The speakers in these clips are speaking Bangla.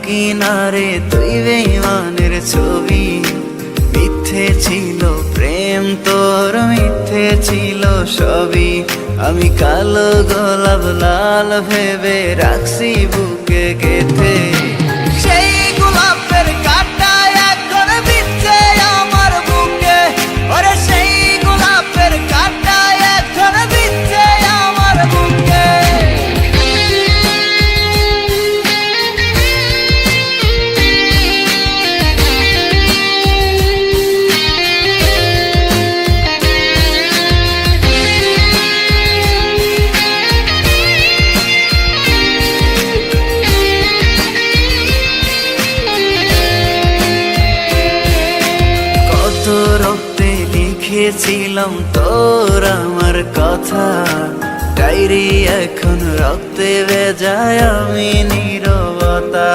কিনারে তুই বেঈমানের ছবি। মিথ্যে ছিল প্রেম তোর, মিথ্যে ছিল সবই। আমি কালো গোলাপ লাল ভেবে রাখছি বুকে গেথে। সেই গোলাপের কাঁটা এখন বিচ্ছে আমার বুকে, ওরে সেই গোলাপের কাঁটা এখন বিচ্ছে আমার বুকে। রক্তে লিখেছিলাম তোর আমার কথা, ডায়েরি এখন রক্তে ভেজায় আমি নীরবতা।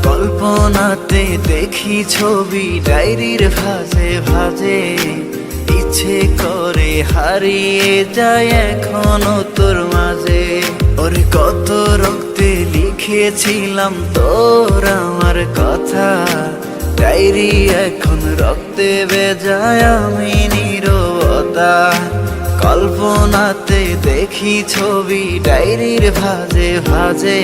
কল্পনাতে দেখি ছবি ডায়েরির ভাঁজে ভাঁজে, ইচ্ছে করে হারিয়ে যায় এখনো তোর মাঝে। ওরে কত রক্তে লিখেছিলাম তোর আমার কথা, ডায়েরি এখন রক্তে ভেজায় আমি নীরবতা। কল্পনাতে দেখি ছবি ডায়েরির ভাঁজে ভাঁজে,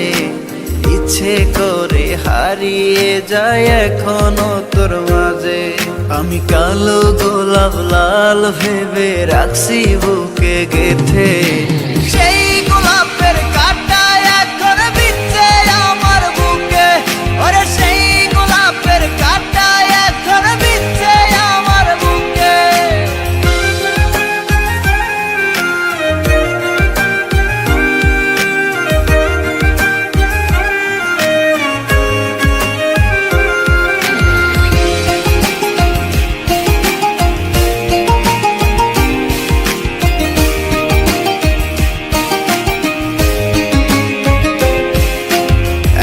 ইচ্ছে করে হারিয়ে যায় এখনো তোর মাঝে। আমি কালো গোলাপ লাল ভেবে রাখছি বুকে গেথে। সেই গোলাপের কাঁটা এখন বিচ্ছে আমার বুকে, ওরে সেই গোলাপের কাঁটা এখন বিচ্ছে আমার বুকে।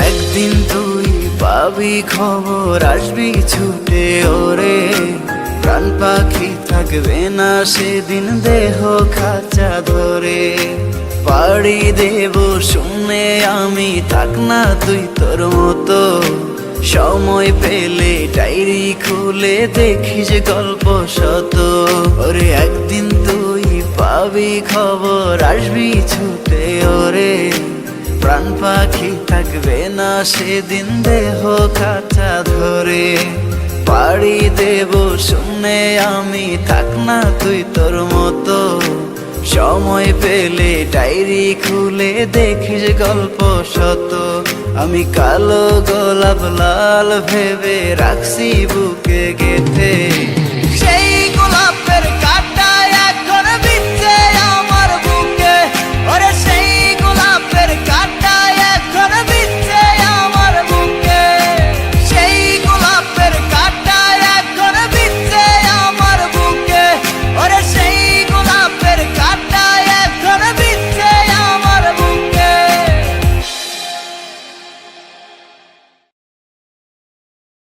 একদিন তুই পাবি খবর, আসবি ছুটে ওরে। প্রাণ পাখি থাকবে না সেদিন দেহ খাঁচা ধরে। পাড়ি দেব শুনে আমি, থাক না তুই তোর মতো। সময় পেলে ডায়েরি খুলে দেখিস গল্প শত। ওরে একদিন তুই পাবি খবর, আসবি ছুটে ওরে। প্রাণ পাখি থাকবে না সেদিন দেহ খাঁচা ধরে। পাড়ি দেব শুনে আমি, থাক না তুই তোর মতো। সময় পেলে ডায়েরি খুলে দেখিস গল্প শত। আমি কালো গোলাপ লাল ভেবে রাখছি বুকে